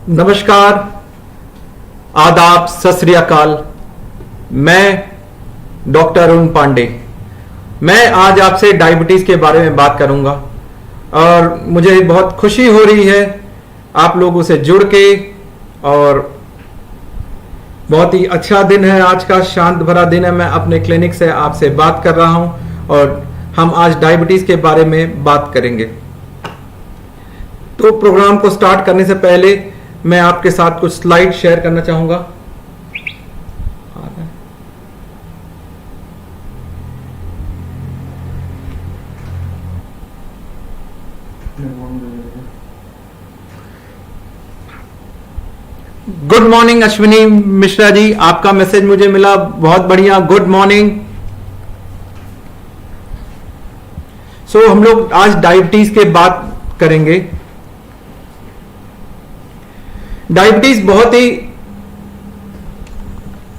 नमस्कार, आदाब, सत श्री अकाल। मैं डॉक्टर अरुण पांडे। मैं आज आपसे डायबिटीज के बारे में बात करूंगा और मुझे बहुत खुशी हो रही है आप लोगों से जुड़ के। और बहुत ही अच्छा दिन है, आज का शांत भरा दिन है। मैं अपने क्लिनिक से आपसे बात कर रहा हूं और हम आज डायबिटीज के बारे में बात करेंगे। तो प्रोग्राम को स्टार्ट करने से पहले मैं आपके साथ कुछ स्लाइड शेयर करना चाहूंगा। गुड मॉर्निंग अश्विनी मिश्रा जी, आपका मैसेज मुझे मिला, बहुत बढ़िया, गुड मॉर्निंग। सो हम लोग आज डायबिटीज के बात करेंगे। डायबिटीज बहुत ही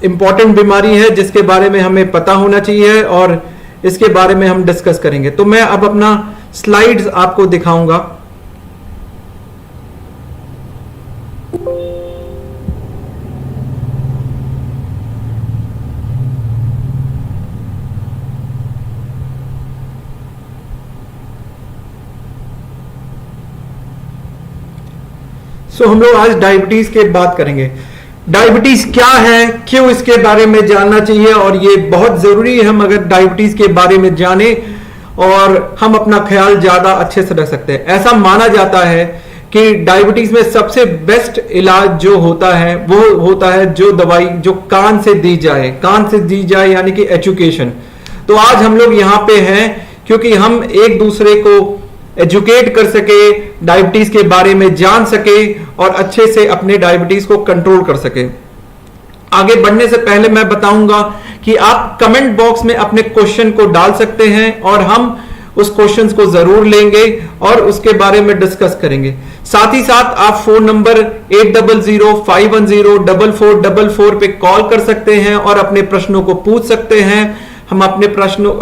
इंपॉर्टेंट बीमारी है जिसके बारे में हमें पता होना चाहिए और इसके बारे में हम डिस्कस करेंगे। तो मैं अब अपना स्लाइड्स आपको दिखाऊंगा। सो हम लोग आज डायबिटीज के बात करेंगे। डायबिटीज क्या है, क्यों इसके बारे में जानना चाहिए, और ये बहुत जरूरी है हम अगर डायबिटीज के बारे में जाने और हम अपना ख्याल ज्यादा अच्छे से रख सकते हैं। ऐसा माना जाता है कि डायबिटीज में सबसे बेस्ट इलाज जो होता है वो होता है जो दवाई जो कान से दी जाए यानी कि एजुकेशन। तो आज हम लोग यहां पे हैं क्योंकि हम एक दूसरे को एजुकेट कर सके, डायबिटीज के बारे में जान सके और अच्छे से अपने डायबिटीज को कंट्रोल कर सके। आगे बढ़ने से पहले मैं बताऊंगा कि आप कमेंट बॉक्स में अपने क्वेश्चन को डाल सकते हैं और हम उस क्वेश्चन को जरूर लेंगे और उसके बारे में डिस्कस करेंगे। साथ ही साथ आप फोन नंबर 8005104444 पे कॉल कर सकते हैं और अपने प्रश्नों को पूछ सकते हैं। हम अपने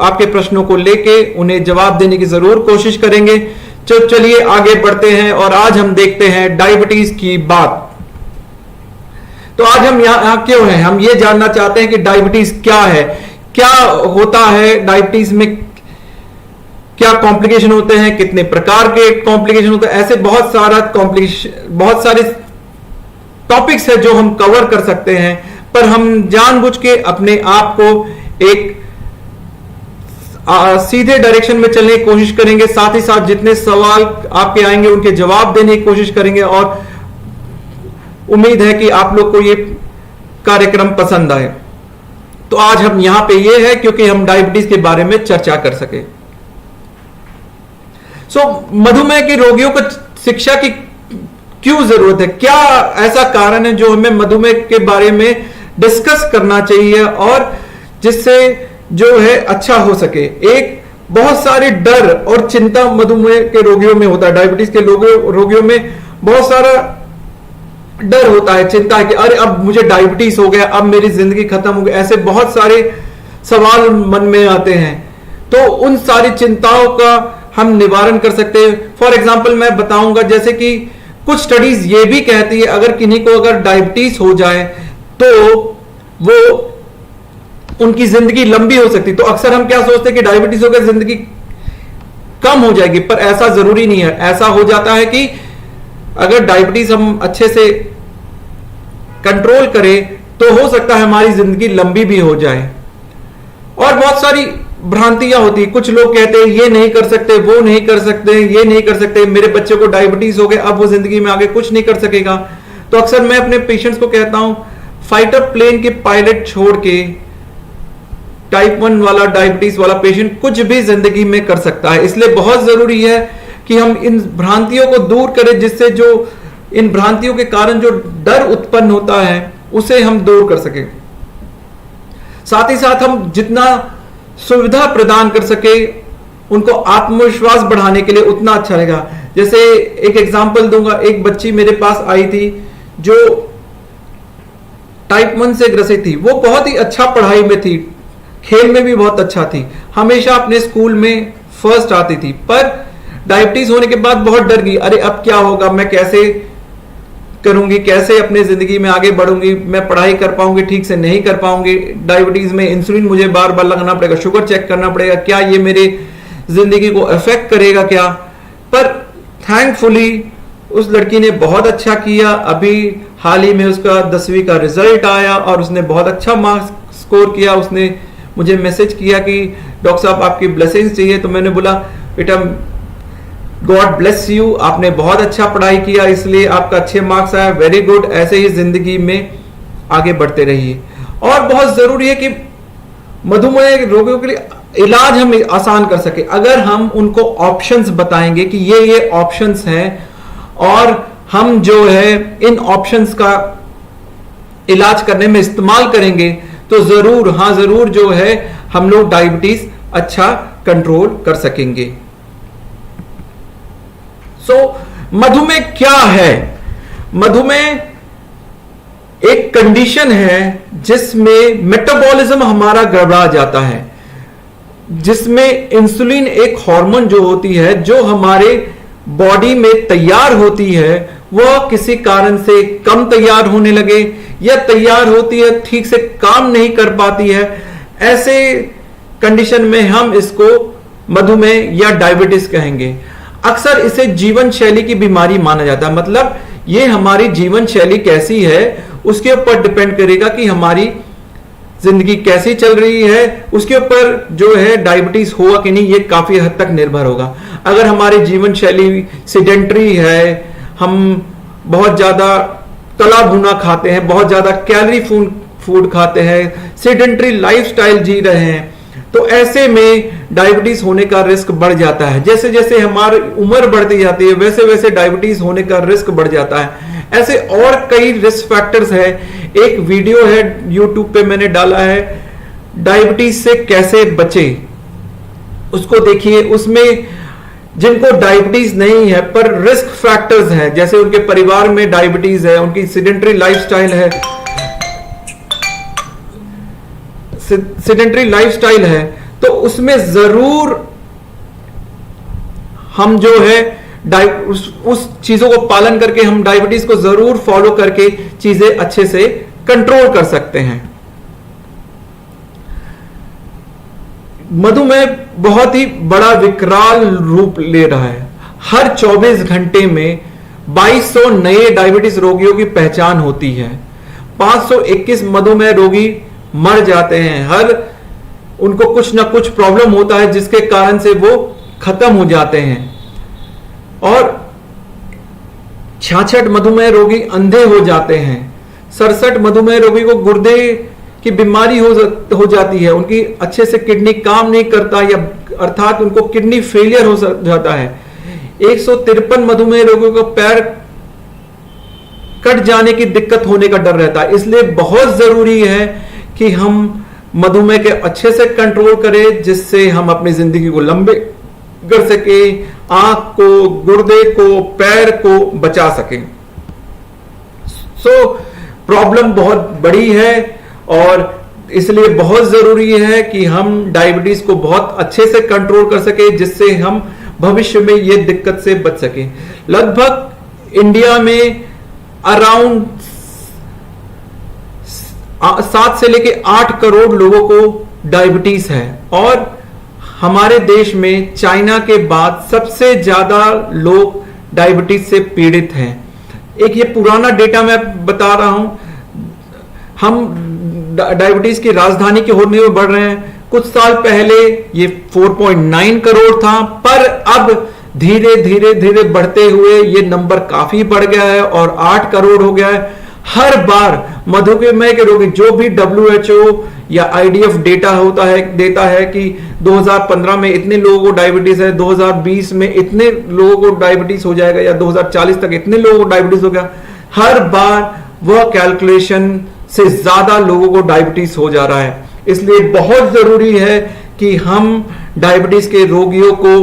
आपके प्रश्नों को लेके उन्हें जवाब देने की जरूर कोशिश करेंगे। चलिए आगे बढ़ते हैं और आज हम देखते हैं डायबिटीज की बात। तो आज हम यहां क्यों हैं, हम ये जानना चाहते हैं कि डायबिटीज क्या है, क्या होता है डायबिटीज में, क्या कॉम्प्लिकेशन होते हैं, कितने प्रकार के कॉम्प्लिकेशन होते हैं। ऐसे बहुत सारे टॉपिक्स है जो हम कवर कर सकते हैं, पर हम जानबूझ के अपने आप को एक सीधे डायरेक्शन में चलने की कोशिश करेंगे। साथ ही साथ जितने सवाल आपके आएंगे उनके जवाब देने की कोशिश करेंगे और उम्मीद है कि आप लोग को ये कार्यक्रम पसंद आए। तो आज हम यहां पे ये है क्योंकि हम डायबिटीज के बारे में चर्चा कर सके। मधुमेह के रोगियों को शिक्षा की क्यों जरूरत है, क्या ऐसा कारण है जो हमें मधुमेह के बारे में डिस्कस करना चाहिए और जिससे जो है अच्छा हो सके। एक बहुत सारे डर और चिंता मधुमेह के रोगियों में होता है, डायबिटीज के रोगियों में बहुत सारा डर होता है, चिंता है कि अरे अब मुझे डायबिटीज हो गया, अब मेरी जिंदगी खत्म हो गई। ऐसे बहुत सारे सवाल मन में आते हैं। तो उन सारी चिंताओं का हम निवारण कर सकते हैं। फॉर एग्जाम्पल मैं बताऊंगा, जैसे कि कुछ स्टडीज ये भी कहती है अगर किन्हीं को अगर डायबिटीज हो जाए तो वो उनकी जिंदगी लंबी हो सकती। तो अक्सर हम क्या सोचते हैं कि डायबिटीज हो गया जिंदगी कम हो जाएगी, पर ऐसा जरूरी नहीं है। ऐसा हो जाता है कि अगर डायबिटीज हम अच्छे से कंट्रोल करें तो हो सकता है हमारी जिंदगी लंबी भी हो जाए। और बहुत सारी भ्रांतियां होती है, कुछ लोग कहते हैं ये नहीं कर सकते, वो नहीं कर सकते, ये नहीं कर सकते, मेरे बच्चे को डायबिटीज हो गया अब वो जिंदगी में आगे कुछ नहीं कर सकेगा। तो अक्सर मैं अपने पेशेंट्स को कहता हूं फाइटर प्लेन के पायलट छोड़ के टाइप 1 वाला डायबिटीज वाला पेशेंट कुछ भी जिंदगी में कर सकता है। इसलिए बहुत जरूरी है कि हम इन भ्रांतियों को दूर करें, जिससे जो इन भ्रांतियों के कारण जो डर उत्पन्न होता है उसे हम दूर कर सके। साथ ही साथ हम जितना सुविधा प्रदान कर सके उनको आत्मविश्वास बढ़ाने के लिए उतना अच्छा रहेगा। जैसे एक एग्जांपल दूंगा, एक बच्ची मेरे पास आई थी जो टाइप 1 से ग्रसित थी। वो बहुत ही अच्छा पढ़ाई में थी, खेल में भी बहुत अच्छा थी, हमेशा अपने स्कूल में फर्स्ट आती थी, पर डायबिटीज होने के बाद बहुत डर गई। अरे अब क्या होगा, मैं कैसे करूंगी, कैसे अपने जिंदगी में आगे बढ़ूंगी, मैं पढ़ाई कर पाऊंगी, ठीक से नहीं कर पाऊंगी, डायबिटीज में इंसुलिन मुझे बार बार लगाना पड़ेगा, शुगर चेक करना पड़ेगा, क्या ये मेरे जिंदगी को अफेक्ट करेगा क्या। पर थैंकफुली उस लड़की ने बहुत अच्छा किया। अभी हाल ही में उसका 10वीं का रिजल्ट आया और उसने बहुत अच्छा मार्क्स स्कोर किया। उसने मुझे मैसेज किया कि डॉक्टर साहब आपकी ब्लेसिंग्स चाहिए। तो मैंने बोला बेटा गॉड ब्लेस यू, आपने बहुत अच्छा पढ़ाई किया इसलिए आपका अच्छे मार्क्स आया, वेरी गुड, ऐसे ही जिंदगी में आगे बढ़ते रहिए। और बहुत जरूरी है कि मधुमेह रोगियों के लिए इलाज हम आसान कर सके अगर हम उनको ऑप्शंस बताएंगे कि ये ऑप्शंस हैं और हम जो है इन ऑप्शंस का इलाज करने में इस्तेमाल करेंगे तो जरूर जो है हम लोग डायबिटीज अच्छा कंट्रोल कर सकेंगे। मधुमेह क्या है? मधुमेह एक कंडीशन है जिसमें मेटाबॉलिज्म हमारा गड़बड़ा जाता है, जिसमें इंसुलिन एक हार्मोन जो होती है जो हमारे बॉडी में तैयार होती है वह किसी कारण से कम तैयार होने लगे या तैयार होती है ठीक से काम नहीं कर पाती है। ऐसे कंडीशन में हम इसको मधुमेह या डायबिटीज कहेंगे। अक्सर इसे जीवन शैली की बीमारी माना जाता है। मतलब ये हमारी जीवन शैली कैसी है उसके ऊपर डिपेंड करेगा कि हमारी जिंदगी कैसी चल रही है, उसके ऊपर जो है डायबिटीज होगा कि नहीं ये काफी हद तक निर्भर होगा। अगर हमारी जीवन शैली सिडेंटरी है, हम बहुत ज्यादा तला भुना खाते हैं, बहुत ज्यादा कैलोरी फूड खाते हैं, सिडेंटरी लाइफस्टाइल जी रहे हैं, तो ऐसे में डायबिटीज होने का रिस्क बढ़ जाता है। जैसे जैसे हमारी उम्र बढ़ती जाती है वैसे वैसे डायबिटीज होने का रिस्क बढ़ जाता है। ऐसे और कई रिस्क फैक्टर्स है। एक वीडियो है यूट्यूब पे मैंने डाला है, डायबिटीज से कैसे बचे, उसको देखिए। उसमें जिनको डायबिटीज नहीं है पर रिस्क फैक्टर्स हैं, जैसे उनके परिवार में डायबिटीज है, उनकी सिडेंटरी लाइफस्टाइल है, तो उसमें जरूर हम जो है उस चीजों को पालन करके हम डायबिटीज को जरूर फॉलो करके चीजें अच्छे से कंट्रोल कर सकते हैं। मधुमेह बहुत ही बड़ा विकराल रूप ले रहा है। हर 24 घंटे में 2200 नए डायबिटीज रोगियों की पहचान होती है। 521 मधुमेह रोगी मर जाते हैं। उनको कुछ ना कुछ प्रॉब्लम होता है जिसके कारण से वो खत्म हो जाते हैं। और 66 मधुमेह रोगी अंधे हो जाते हैं। 67 मधुमेह रोगी को गुर्दे की बीमारी हो जाती है, उनकी अच्छे से किडनी काम नहीं करता या अर्थात उनको किडनी फेलियर हो जाता है। 153 मधुमेह रोगियों को पैर कट जाने की दिक्कत होने का डर रहता है। इसलिए बहुत जरूरी है कि हम मधुमेह के अच्छे से कंट्रोल करें जिससे हम अपनी जिंदगी को लंबे कर सके, आंख को, गुर्दे को, पैर को बचा सकें। प्रॉब्लम बहुत बड़ी है और इसलिए बहुत जरूरी है कि हम डायबिटीज को बहुत अच्छे से कंट्रोल कर सके जिससे हम भविष्य में ये दिक्कत से बच सके। लगभग इंडिया में अराउंड 7 से लेके 8 करोड़ लोगों को डायबिटीज है और हमारे देश में चाइना के बाद सबसे ज्यादा लोग डायबिटीज से पीड़ित हैं। एक ये पुराना डेटा मैं बता रहा हूं, हम डायबिटीज की राजधानी के होने में बढ़ रहे हैं। कुछ साल पहले ये 4.9 करोड़ था, पर अब धीरे धीरे धीरे बढ़ते हुए ये नंबर काफी बढ़ गया है और 8 करोड़ हो गया है। हर बार मधुमेह के रोगी जो भी WHO या IDF देता है कि 2015 में इतने लोगों को डायबिटीज है, 2020 में इतने लोगों को डायबिटीज हो जाएगा या 2040 तक इतने लोगों को डायबिटीज हो गया। हर बार वह कैलकुलेशन से ज्यादा लोगों को डायबिटीज हो जा रहा है। इसलिए बहुत जरूरी है कि हम डायबिटीज के रोगियों को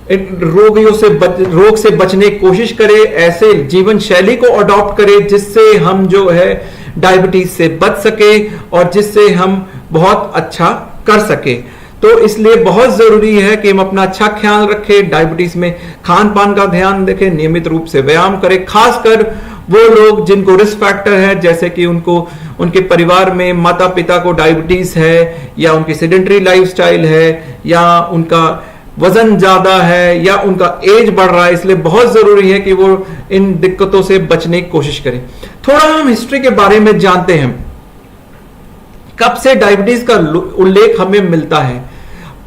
रोग से बचने की कोशिश करें, ऐसे जीवन शैली को अडॉप्ट करें जिससे हम जो है डायबिटीज से बच सके और जिससे हम बहुत अच्छा कर सके। तो इसलिए बहुत जरूरी है कि हम अपना अच्छा ख्याल रखें, डायबिटीज में खान पान का ध्यान रखें, नियमित रूप से व्यायाम करें, खासकर वो लोग जिनको रिस्क फैक्टर है, जैसे कि उनके परिवार में माता पिता को डायबिटीज है, या उनकी सेडेंटरी लाइफस्टाइल है, या उनका वजन ज्यादा है, या उनका एज बढ़ रहा है। इसलिए बहुत जरूरी है कि वो इन दिक्कतों से बचने की कोशिश करें। थोड़ा हम हिस्ट्री के बारे में जानते हैं, कब से डायबिटीज का उल्लेख हमें मिलता है।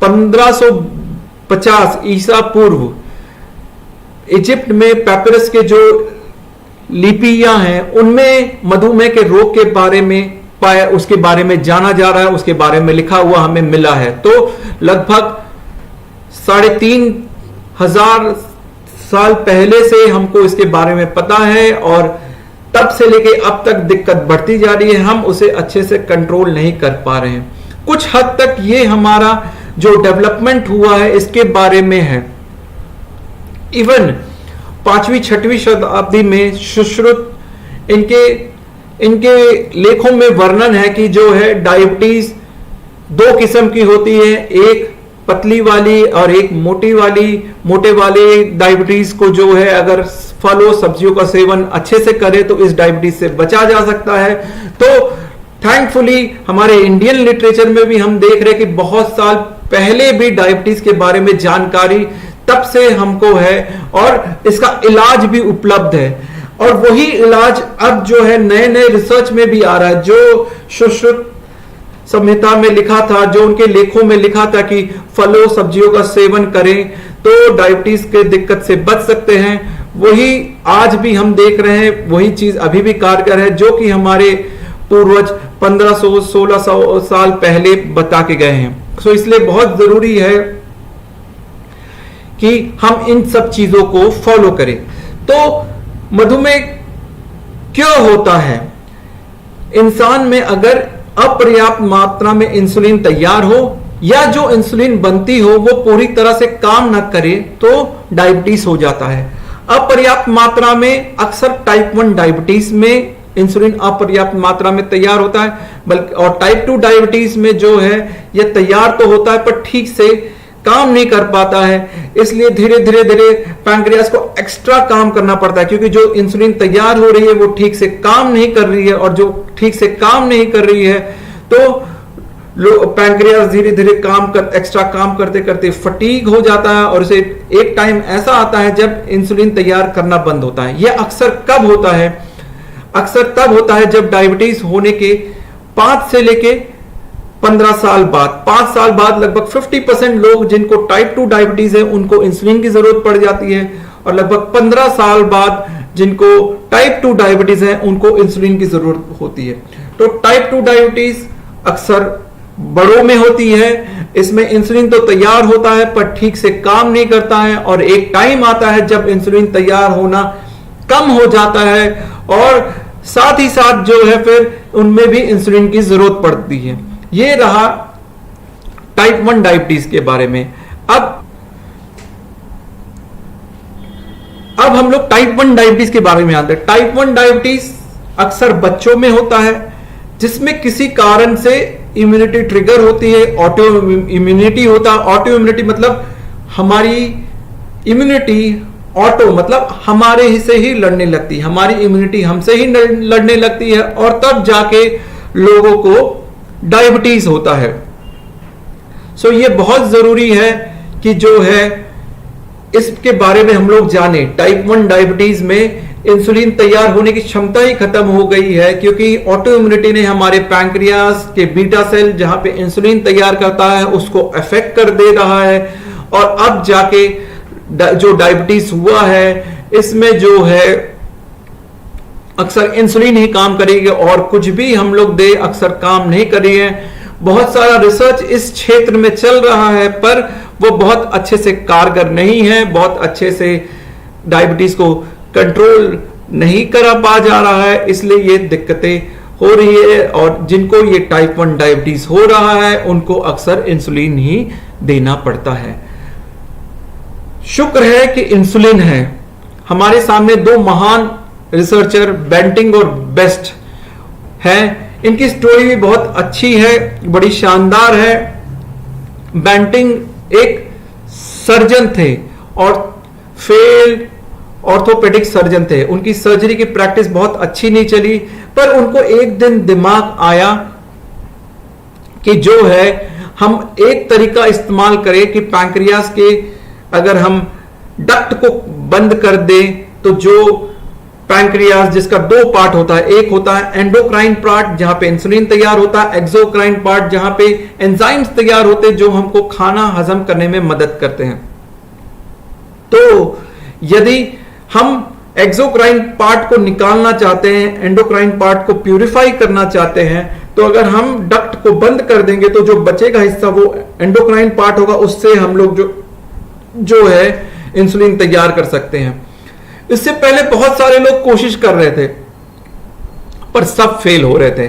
1550 ईसा पूर्व इजिप्ट में पैपिरस के जो लिपियां हैं उनमें मधुमेह के रोग के बारे में पाया, उसके बारे में जाना जा रहा है, उसके बारे में लिखा हुआ हमें मिला है। तो लगभग 3500 साल पहले से हमको इसके बारे में पता है, और तब से लेके अब तक दिक्कत बढ़ती जा रही है, हम उसे अच्छे से कंट्रोल नहीं कर पा रहे हैं। कुछ हद तक ये हमारा जो डेवलपमेंट हुआ है इसके बारे में है। इवन 5वीं-6वीं शताब्दी में सुश्रुत इनके लेखों में वर्णन है कि जो है डायबिटीज 2 किस्म की होती है, एक पतली वाली और एक मोटी वाली। मोटे वाले डायबिटीज को जो है अगर फलों सब्जियों का सेवन अच्छे से करे तो इस डायबिटीज से बचा जा सकता है। तो थैंकफुली हमारे इंडियन लिटरेचर में भी हम देख रहे हैं कि बहुत साल पहले भी डायबिटीज के बारे में जानकारी तब से हमको है, और इसका इलाज भी उपलब्ध है। और वही इलाज अब जो है नए नए रिसर्च में भी आ रहा है, जो सुश्रुत संहिता में लिखा था, जो उनके लेखों में लिखा था कि फलों सब्जियों का सेवन करें तो डायबिटीज के दिक्कत से बच सकते हैं, वही आज भी हम देख रहे हैं, वही चीज अभी भी कारगर है जो कि हमारे पूर्वज 1500-1600 साल पहले बता के गए हैं। सो इसलिए बहुत जरूरी है कि हम इन सब चीजों को फॉलो करें। तो मधुमेह क्यों होता है? इंसान में अगर अपर्याप्त मात्रा में इंसुलिन तैयार हो, या जो इंसुलिन बनती हो वो पूरी तरह से काम न करे, तो डायबिटीज हो जाता है। अपर्याप्त मात्रा में अक्सर टाइप 1 डायबिटीज में इंसुलिन अपर्याप्त मात्रा में तैयार होता है, बल्कि और टाइप 2 डायबिटीज में जो है यह तैयार तो होता है पर ठीक से काम नहीं कर पाता है। इसलिए धीरे धीरे पैंक्रियास को एक्स्ट्रा काम करना पड़ता है, क्योंकि जो इंसुलिन तैयार हो रही है वो ठीक से काम नहीं कर रही है, और जो ठीक से काम नहीं कर रही है तो पैंक्रियास धीरे धीरे एक्स्ट्रा काम करते करते फटीग हो जाता है, और उसे एक टाइम ऐसा आता है जब इंसुलिन तैयार करना बंद होता है। यह अक्सर कब होता है? अक्सर तब होता है जब डायबिटीज होने के 5 से लेके 15 साल बाद। 5 साल बाद लगभग 50% लोग जिनको टाइप 2 डायबिटीज है उनको इंसुलिन की जरूरत पड़ जाती है, और लगभग 15 साल बाद जिनको टाइप 2 डायबिटीज है उनको इंसुलिन की जरूरत होती है। तो टाइप 2 डायबिटीज अक्सर बड़ों में होती है, इसमें इंसुलिन तो तैयार होता है पर ठीक से काम नहीं करता है, और एक टाइम आता है जब इंसुलिन तैयार होना कम हो जाता है, और साथ ही साथ जो है फिर उनमें भी इंसुलिन की जरूरत पड़ती है। ये रहा टाइप 1 डायबिटीज के बारे में। अब हम लोग टाइप 1 डायबिटीज के बारे में आते हैं। टाइप 1 डायबिटीज अक्सर बच्चों में होता है, जिसमें किसी कारण से इम्यूनिटी ट्रिगर होती है, ऑटो इम्यूनिटी होता है। ऑटो इम्यूनिटी मतलब हमारी इम्यूनिटी, ऑटो मतलब हमारे ही से ही लड़ने लगती है, हमारी इम्यूनिटी हमसे ही लड़ने लगती है, और तब जाके लोगों को डायबिटीज होता है। सो ये बहुत जरूरी है कि जो है इसके बारे में हम लोग जाने। टाइप 1 डायबिटीज में इंसुलिन तैयार होने की क्षमता ही खत्म हो गई है, क्योंकि ऑटो इम्यूनिटी ने हमारे पैंक्रियास के बीटा सेल जहां पे इंसुलिन तैयार करता है उसको अफेक्ट कर दे रहा है, और अब जाके जो डायबिटीज हुआ है इसमें जो है अक्सर इंसुलिन ही काम करेगी, और कुछ भी हम लोग दे अक्सर काम नहीं कर रही है। बहुत सारा रिसर्च इस क्षेत्र में चल रहा है पर वो बहुत अच्छे से कारगर नहीं है, बहुत अच्छे से डायबिटीज को कंट्रोल नहीं करा पा जा रहा है, इसलिए ये दिक्कतें हो रही है। और जिनको ये टाइप 1 डायबिटीज हो रहा है उनको अक्सर इंसुलिन ही देना पड़ता है। शुक्र है कि इंसुलिन है। हमारे सामने 2 महान रिसर्चर बेंटिंग और बेस्ट हैं। इनकी स्टोरी भी बहुत अच्छी है, बड़ी शानदार है। बैंटिंग एक सर्जन थे और फेल्ड ऑर्थोपेडिक सर्जन थे। उनकी सर्जरी की प्रैक्टिस बहुत अच्छी नहीं चली, पर उनको एक दिन दिमाग आया कि जो है हम एक तरीका इस्तेमाल करें कि पैंक्रियास के अगर हम डक्ट को बंद कर दें तो जो पैंक्रियास जिसका दो पार्ट होता है, एक होता है एंडोक्राइन पार्ट जहां पे इंसुलिन तैयार होता है, एक्सोक्राइन पार्ट जहां पे एंजाइम्स तैयार होते हैं जो हमको खाना हजम करने में मदद करते हैं। तो यदि हम एक्सोक्राइन पार्ट को निकालना चाहते हैं, एंडोक्राइन पार्ट को प्यूरिफाई करना चाहते हैं, तो अगर हम डक्ट को बंद कर देंगे तो जो बचेगा हिस्सा वो एंडोक्राइन पार्ट होगा, उससे हम लोग जो है इंसुलिन तैयार कर सकते हैं। इससे पहले बहुत सारे लोग कोशिश कर रहे थे पर सब फेल हो रहे थे।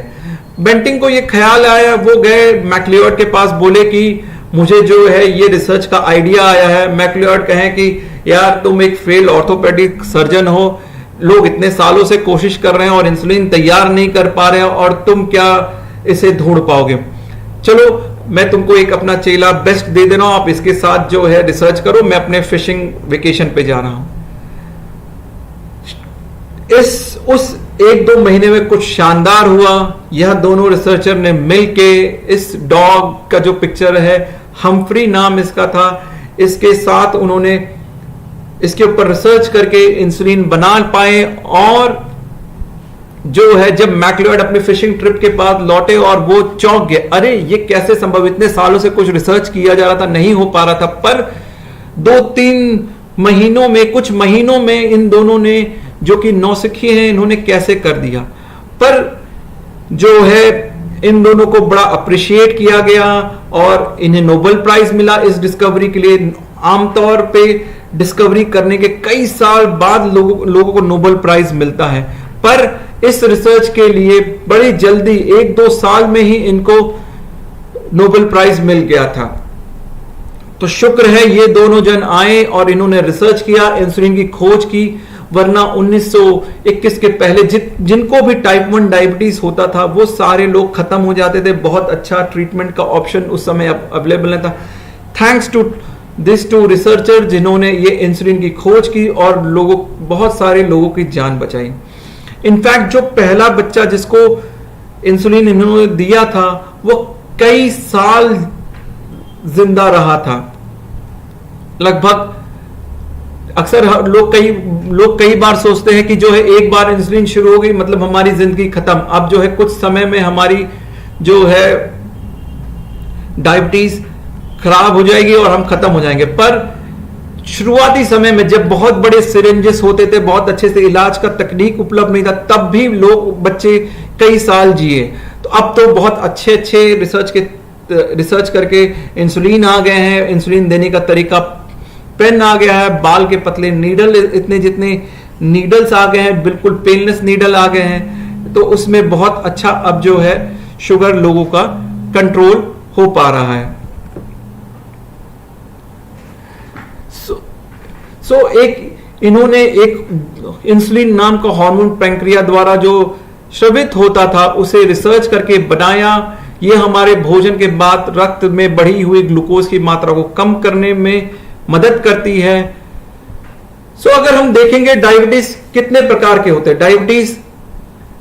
बेंटिंग को ये ख्याल आया, वो गए मैक्लियोड के पास, बोले कि मुझे जो है ये रिसर्च का आइडिया आया है। मैक्लियोड कहें कि यार तुम एक फेल ऑर्थोपेडिक सर्जन हो, लोग इतने सालों से कोशिश कर रहे हैं और इंसुलिन तैयार नहीं कर पा रहे हैं और तुम क्या इसे ढूंढ पाओगे। चलो मैं तुमको एक अपना चेला बेस्ट दे दे रहा हूं, आप इसके साथ जो है रिसर्च करो, मैं अपने फिशिंग वेकेशन पे जा रहा हूं। उस एक दो महीने में कुछ शानदार हुआ। यह दोनों रिसर्चर ने मिलके इस डॉग का जो पिक्चर है, हम्फ्री नाम इसका था, इसके साथ उन्होंने इसके ऊपर रिसर्च करके इंसुलिन बना पाए। और जो है जब मैक्लियोड अपने फिशिंग ट्रिप के बाद लौटे और वो चौंक गए, अरे ये कैसे संभव, इतने सालों से कुछ रिसर्च किया जा रहा था, नहीं हो पा रहा था, पर 2-3 महीनों में, कुछ महीनों में इन दोनों ने जो कि नौसिखिए हैं, इन्होंने कैसे कर दिया। पर जो है इन दोनों को बड़ा अप्रिशिएट किया गया और इन्हें नोबेल प्राइज मिला इस डिस्कवरी के लिए। आमतौर पे डिस्कवरी करने के कई साल बाद लोगों को नोबेल प्राइज मिलता है, पर इस रिसर्च के लिए बड़ी जल्दी 1-2 साल में ही इनको नोबेल प्राइज मिल गया था। तो शुक्र है ये दोनों जन आए और इन्होंने रिसर्च किया, इंसुलिन की खोज की, वरना 1921 के पहले जिनको भी टाइप 1 डायबिटीज होता था वो सारे लोग खत्म हो जाते थे। बहुत अच्छा ट्रीटमेंट का ऑप्शन उस समय अवेलेबल नहीं था। Thanks to this two researcher जिन्होंने ये इंसुलिन की खोज की और बहुत सारे लोगों की जान बचाई। इनफैक्ट जो पहला बच्चा जिसको इंसुलिन इन्होंने दिया था वो कई साल जिंदा रहा था। लगभग अक्सर लोग कई बार सोचते हैं कि जो है एक बार इंसुलिन शुरू हो गई मतलब हमारी जिंदगी खत्म, अब जो है कुछ समय में हमारी जो है डायबिटीज खराब हो जाएगी और हम खत्म हो जाएंगे। पर शुरुआती समय में जब बहुत बड़े सिरिंजेस होते थे, बहुत अच्छे से इलाज का तकनीक उपलब्ध नहीं था, तब भी बच्चे कई साल जिए। तो अब तो बहुत अच्छे रिसर्च करके इंसुलिन आ गए हैं, इंसुलिन देने का तरीका पेन आ गया है, बाल के पतले नीडल, इतने जितने नीडल्स आ गए हैं, बिल्कुल पेनलेस नीडल आ गए हैं। तो उसमें बहुत अच्छा अब जो है शुगर लोगों का कंट्रोल हो पा रहा है। इन्होंने एक इंसुलिन नाम का हार्मोन पैंक्रिया द्वारा जो स्रावित होता था उसे रिसर्च करके बनाया। ये हमारे भोजन के बाद रक्त में बढ़ी हुई ग्लूकोज की मात्रा को कम करने में मदद करती है। अगर हम देखेंगे डायबिटीज कितने प्रकार के होते हैं। डायबिटीज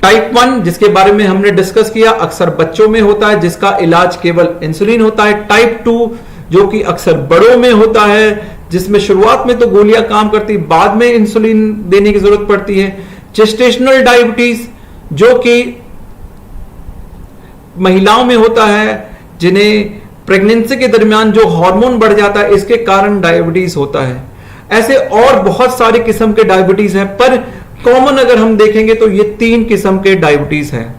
टाइप 1 जिसके बारे में हमने डिस्कस किया अक्सर बच्चों में होता है, जिसका इलाज केवल इंसुलिन होता है। टाइप 2 जो कि अक्सर बड़ों में होता है, जिसमें शुरुआत में तो गोलियां काम करती, बाद में इंसुलिन देने की जरूरत पड़ती है। जेस्टेशनल डायबिटीज जो कि महिलाओं में होता है, जिन्हें प्रेगनेंसी के दरमियान जो हार्मोन बढ़ जाता है इसके कारण डायबिटीज होता है। ऐसे और बहुत सारे किस्म के डायबिटीज हैं, पर कॉमन अगर हम देखेंगे तो ये 3 किस्म के डायबिटीज हैं।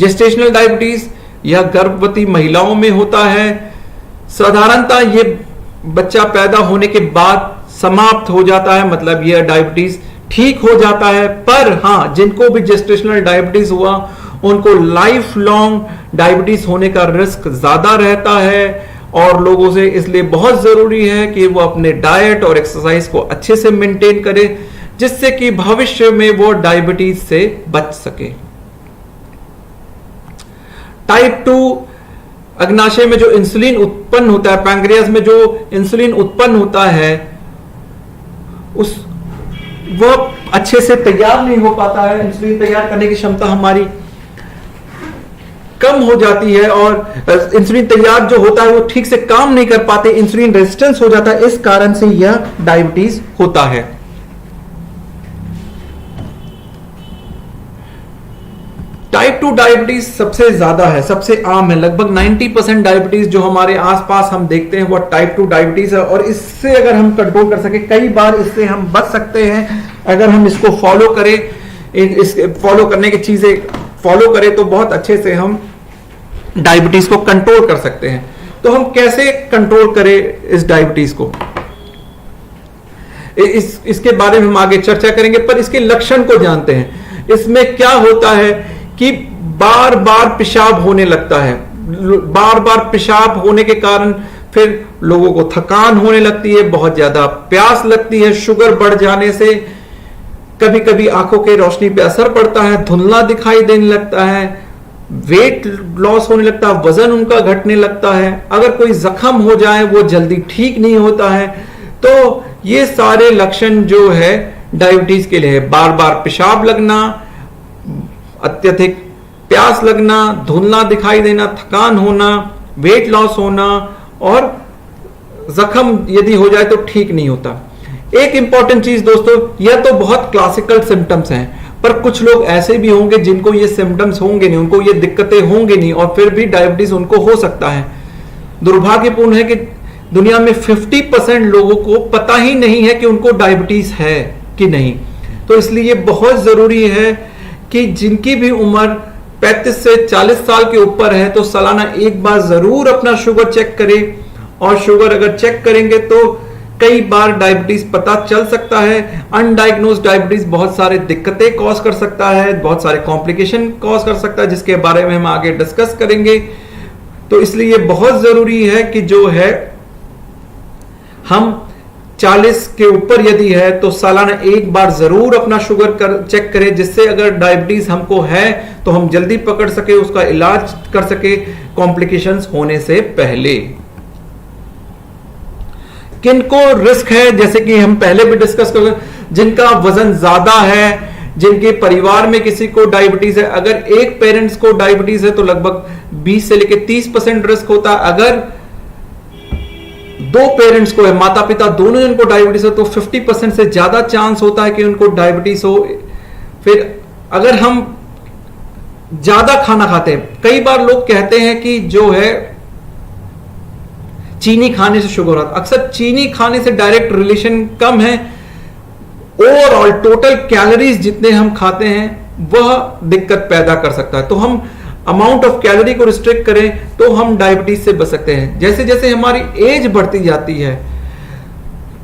जेस्टेशनल डायबिटीज यह गर्भवती महिलाओं में होता है। साधारणतः ये बच्चा पैदा होने के बाद समाप्त हो जाता है, मतलब यह डायबिटीज ठीक हो जाता है। पर हां, जिनको भी जेस्टेशनल डायबिटीज हुआ उनको लाइफ लॉन्ग डायबिटीज होने का रिस्क ज्यादा रहता है और लोगों से इसलिए बहुत जरूरी है कि वो अपने डाइट और एक्सरसाइज को अच्छे से मेंटेन करें, जिससे कि भविष्य में वो डायबिटीज से बच सके। टाइप 2 अग्नाशय में जो इंसुलिन उत्पन्न होता है, पैंक्रियास में जो इंसुलिन उत्पन्न होता है, वह अच्छे से तैयार नहीं हो पाता है। इंसुलिन तैयार करने की क्षमता हमारी कम हो जाती है और इंसुलिन तैयार जो होता है वो ठीक से काम नहीं कर पाते, इंसुलिन रेजिस्टेंस हो जाता है। इस कारण से यह डायबिटीज होता है। टाइप 2 डायबिटीज सबसे ज्यादा है, सबसे आम है। लगभग 90% डायबिटीज जो हमारे आसपास हम देखते हैं वो टाइप 2 डायबिटीज है। और इससे अगर हम कंट्रोल कर सके, कई बार इससे हम बच सकते हैं अगर हम इसको फॉलो करें, इस फॉलो करने की चीजें फॉलो करें तो बहुत अच्छे से हम डायबिटीज को कंट्रोल कर सकते हैं। तो हम कैसे कंट्रोल करें इस डायबिटीज को, इसके बारे में हम आगे चर्चा करेंगे। पर इसके लक्षण को जानते हैं। इसमें क्या होता है कि बार बार पेशाब होने लगता है। बार बार पेशाब होने के कारण फिर लोगों को थकान होने लगती है, बहुत ज्यादा प्यास लगती है। शुगर बढ़ जाने से कभी कभी आंखों के रोशनी पे असर पड़ता है, धुंधला दिखाई देने लगता है, वेट लॉस होने लगता है, वजन उनका घटने लगता है। अगर कोई जख्म हो जाए वो जल्दी ठीक नहीं होता है। तो ये सारे लक्षण जो है डायबिटीज के लिए है। बार बार पेशाब लगना, अत्यधिक प्यास लगना, धुंधला दिखाई देना, थकान होना, वेट लॉस होना और जख्म यदि हो जाए तो ठीक नहीं होता। एक इंपॉर्टेंट चीज दोस्तों, यह तो बहुत क्लासिकल सिम्टम्स हैं, पर कुछ लोग ऐसे भी होंगे जिनको ये सिम्टम्स होंगे नहीं, उनको ये दिक्कतें होंगे नहीं और फिर भी डायबिटीज उनको हो सकता है। दुर्भाग्यपूर्ण है कि दुनिया में 50% लोगों को पता ही नहीं है कि उनको डायबिटीज है कि नहीं। तो इसलिए बहुत जरूरी है कि जिनकी भी उम्र 35 से 40 साल के ऊपर है तो सालाना एक बार जरूर अपना शुगर चेक करें। और शुगर अगर चेक करेंगे तो कई बार डायबिटीज पता चल सकता है। अनडायग्नोज डायबिटीज बहुत सारे दिक्कतें कॉज कर सकता है, बहुत सारे कॉम्प्लिकेशन कॉज कर सकता है, जिसके बारे में हम आगे डिस्कस करेंगे। तो इसलिए बहुत जरूरी है कि जो है हम 40 के ऊपर यदि है तो सालाना एक बार जरूर अपना शुगर चेक करें, जिससे अगर डायबिटीज हमको है तो हम जल्दी पकड़ सके, उसका इलाज कर सके कॉम्प्लिकेशंस होने से पहले। किनको रिस्क है, जैसे कि हम पहले भी डिस्कस कर रहे, जिनका वजन ज्यादा है, जिनके परिवार में किसी को डायबिटीज है। अगर एक पेरेंट्स को डायबिटीज है तो लगभग 20 से लेकर 30% रिस्क होता है। अगर दो पेरेंट्स को है, माता पिता दोनों जन को डायबिटीज है, तो 50% से ज्यादा चांस होता है कि उनको डायबिटीज हो। फिर अगर हम ज्यादा खाना खाते हैं, कई बार लोग कहते हैं कि जो है चीनी खाने से शुगर होता है। अक्सर चीनी खाने से डायरेक्ट रिलेशन कम है। ओवरऑल टोटल कैलोरीज जितने हम खाते हैं वह दिक्कत पैदा कर सकता है। तो हम अमाउंट ऑफ कैलोरी को रिस्ट्रिक्ट करें तो हम डायबिटीज से बच सकते हैं। जैसे जैसे हमारी एज बढ़ती जाती है,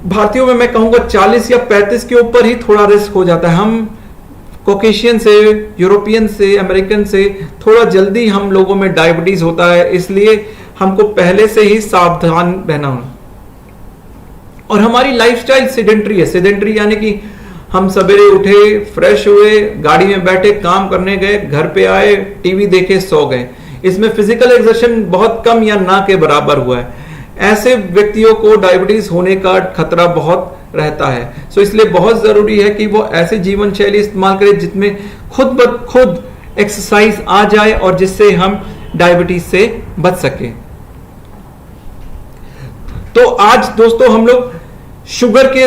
भारतीयों में मैं कहूंगा 40 या 35 के ऊपर ही थोड़ा रिस्क हो जाता है। हम कॉकेशियन से, यूरोपियन से, अमेरिकन से थोड़ा जल्दी हम लोगों में डायबिटीज होता है। इसलिए हमको पहले से ही सावधान रहना होगा। और हमारी लाइफस्टाइल सेडेंट्री है। सेडेंट्री यानी कि हम सवेरे उठे, फ्रेश हुए, गाड़ी में बैठे, काम करने गए, घर पे आए, टीवी देखे, सो गए। इसमें फिजिकल एक्सर्शन बहुत कम या ना के बराबर हुआ है। ऐसे व्यक्तियों को डायबिटीज होने का खतरा बहुत रहता है। सो इसलिए बहुत जरूरी है कि वो ऐसे जीवन शैली इस्तेमाल करें जिसमें खुद ब खुद एक्सरसाइज आ जाए और जिससे हम डायबिटीज से बच सके। तो आज दोस्तों हम लोग शुगर के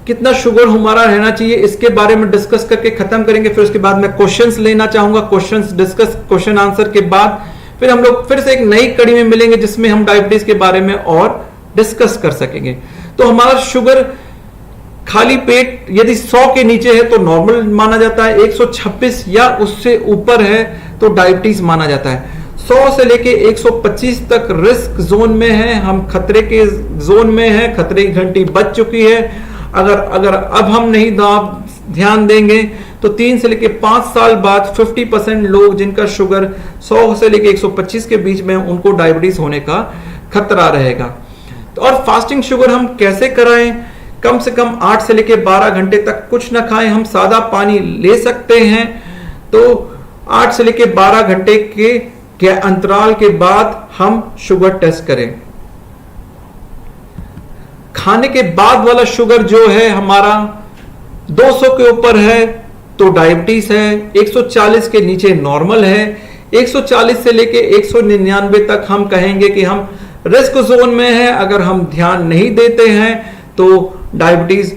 कितना शुगर हमारा रहना चाहिए इसके बारे में डिस्कस करके खत्म करेंगे। फिर उसके बाद मैं क्वेश्चंस लेना चाहूंगा। क्वेश्चंस डिस्कस, क्वेश्चन आंसर के बाद फिर हम लोग फिर से एक नई कड़ी में मिलेंगे जिसमें हम डायबिटीज के बारे में और डिस्कस कर सकेंगे। तो हमारा शुगर खाली पेट यदि 100 के नीचे है तो नॉर्मल माना जाता है, 126 या उससे ऊपर है तो डायबिटीज माना जाता है। 100 से लेके 125 तक रिस्क जोन में है, हम खतरे के जोन में है, खतरे की घंटी बज चुकी है। अगर अब हम नहीं ध्यान देंगे तो 3 से लेके 5 साल बाद 50% लोग जिनका शुगर 100 से लेके 125 के बीच में उनको डायबिटीज होने का खतरा रहेगा। तो और फास्टिंग शुगर हम कैसे कराएं? कम से कम 8 से लेके 12 घंटे तक कुछ ना खाएं। हम सादा पानी ले सकते हैं। तो 8 से लेके 12 घंटे के के अंतराल के बाद हम शुगर टेस्ट करें। खाने के बाद वाला शुगर जो है हमारा 200 के ऊपर है तो डायबिटीज है, 140 के नीचे नॉर्मल है, 140 से लेके 199 तक हम कहेंगे कि हम रिस्क जोन में है। अगर हम ध्यान नहीं देते हैं तो डायबिटीज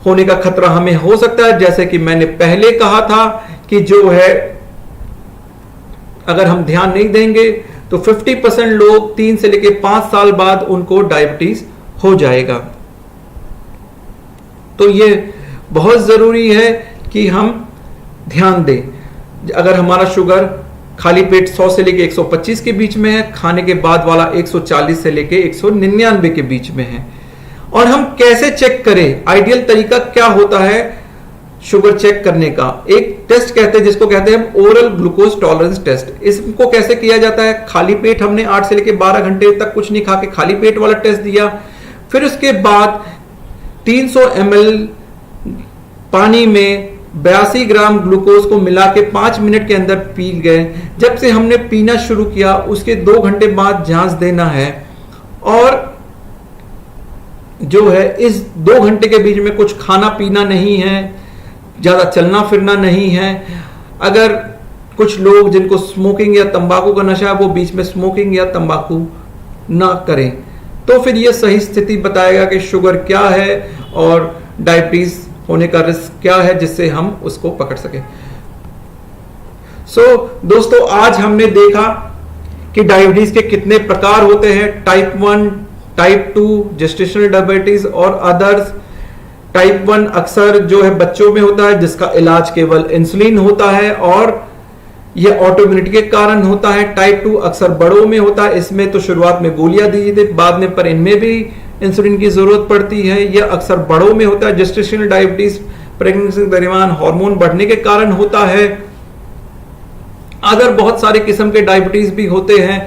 होने का खतरा हमें हो सकता है। जैसे कि मैंने पहले कहा था कि जो है अगर हम ध्यान नहीं देंगे तो 50% लोग 3 से लेके 5 साल बाद उनको डायबिटीज हो जाएगा। तो ये बहुत जरूरी है कि हम ध्यान दें। अगर हमारा शुगर खाली पेट 100 से लेके 125 के बीच में है, खाने के बाद वाला 140 से लेके 199 के बीच में है। और हम कैसे चेक करें, आइडियल तरीका क्या होता है शुगर चेक करने का? एक टेस्ट कहते हैं जिसको कहते हैं ओरल ग्लूकोज टॉलरेंस टेस्ट। इसको कैसे किया जाता है? खाली पेट हमने 8 से लेके 12 घंटे तक कुछ नहीं खा के खाली पेट वाला टेस्ट दिया, फिर उसके बाद 300 ml पानी में 82 ग्राम ग्लूकोज को मिला के 5 मिनट के अंदर पी गए। जब से हमने पीना शुरू किया उसके 2 घंटे बाद जांच देना है। और जो है इस 2 घंटे के बीच में कुछ खाना पीना नहीं है, ज्यादा चलना फिरना नहीं है। अगर कुछ लोग जिनको स्मोकिंग या तंबाकू का नशा है वो बीच में स्मोकिंग या तंबाकू ना करें, तो फिर ये सही स्थिति बताएगा कि शुगर क्या है और डायबिटीज होने का रिस्क क्या है, जिससे हम उसको पकड़ सके। दोस्तों आज हमने देखा कि डायबिटीज के कितने प्रकार होते हैं, टाइप 1, टाइप 2, जेस्टेशनल डायबिटीज और अदर्स। टाइप 1 अक्सर जो है बच्चों में होता है जिसका इलाज केवल इंसुलिन होता है और यह ऑटोइम्यूनिटी के कारण होता है। टाइप 2 अक्सर बड़ों में होता है, इसमें तो शुरुआत में गोलियां दी जाती बाद में, पर इनमें भी इंसुलिन की जरूरत पड़ती है। यह अक्सर बड़ों में होता है। जेस्टेशनल डायबिटीज प्रेगनेंसी के दरमियान हार्मोन बढ़ने के कारण होता है। अदर बहुत सारे किस्म के डायबिटीज भी होते हैं,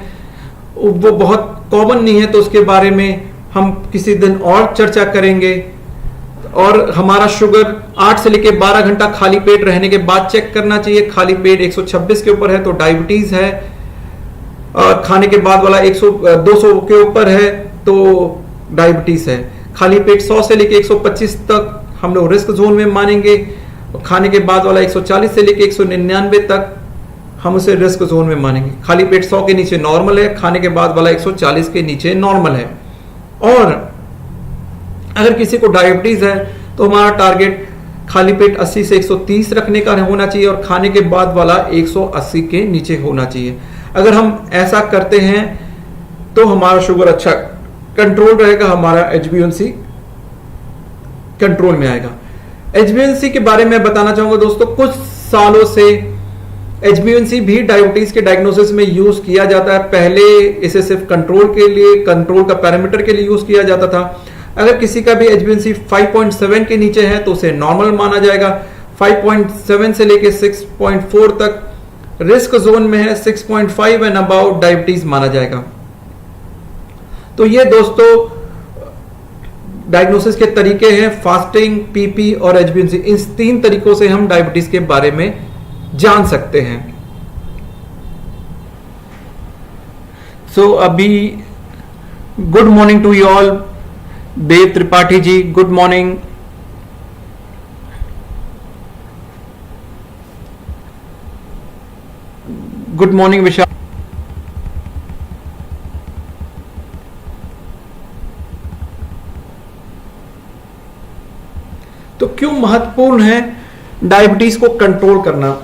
वो बहुत कॉमन नहीं है, तो उसके बारे में हम किसी दिन और चर्चा करेंगे। और हमारा शुगर 8 से लेकर 12 घंटा खाली पेट रहने के बाद चेक करना चाहिए। खाली पेट 126 के ऊपर है तो डायबिटीज है, और खाने के बाद वाला 200 के ऊपर है तो डायबिटीज है। खाली पेट 100 से लेकर 125 तक हम लोग रिस्क जोन में मानेंगे, और खाने के बाद वाला 140 से लेकर 199 तक हम उसे रिस्क जोन में मानेंगे। खाली पेट 100 के नीचे नॉर्मल है, खाने के बाद वाला 140 के नीचे नॉर्मल है। और अगर किसी को डायबिटीज है तो हमारा टारगेट खाली पेट 80 से 130 रखने का होना चाहिए और खाने के बाद वाला 180 के नीचे होना चाहिए। अगर हम ऐसा करते हैं तो हमारा शुगर अच्छा कंट्रोल रहेगा, हमारा HbA1c कंट्रोल में आएगा। HbA1c के बारे में बताना चाहूंगा दोस्तों, कुछ सालों से HbA1c भी डायबिटीज के डायग्नोसिस में यूज किया जाता है। पहले इसे सिर्फ कंट्रोल के लिए, कंट्रोल का पैरामीटर के लिए यूज किया जाता था। अगर किसी का भी HbA1c 5.7 के नीचे है तो उसे नॉर्मल माना जाएगा। 5.7 से लेके 6.4 तक रिस्क जोन में है, 6.5 एंड अबाउट डायबिटीज माना जाएगा। तो ये दोस्तों डायग्नोसिस के तरीके हैं, फास्टिंग, PP और HbA1c। इस 3 तरीकों से हम डायबिटीज के बारे में जान सकते हैं। अभी good morning to you all. Dev Tripathi ji, good morning. Good morning Vishal. तो क्यों महत्वपूर्ण है डायबिटीज को कंट्रोल करना?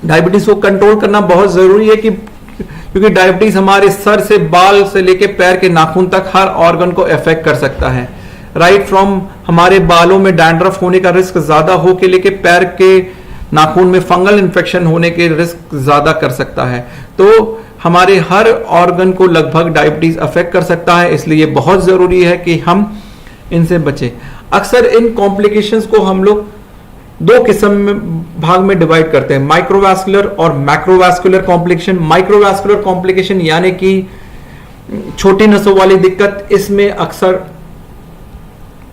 डायबिटीज को कंट्रोल करना बहुत जरूरी है क्योंकि डायबिटीज हमारे सर से बाल से लेके पैर के नाखून तक हर ऑर्गन को अफेक्ट कर सकता है। राइट फ्रॉम हमारे बालों में डैंड्रफ होने का रिस्क ज्यादा हो के लेके पैर के नाखून में फंगल इन्फेक्शन होने के रिस्क ज्यादा कर सकता है। तो हमारे हर ऑर्गन को लगभग डायबिटीज अफेक्ट कर सकता है, इसलिए बहुत जरूरी है कि हम इनसे बचें। अक्सर इन कॉम्प्लिकेशंस को हम लोग 2 किस्म में भाग में डिवाइड करते हैं, माइक्रोवास्कुलर और मैक्रोवास्कुलर कॉम्प्लिकेशन। माइक्रोवास्कुलर कॉम्प्लिकेशन यानी कि छोटी नसों वाली दिक्कत, इसमें अक्सर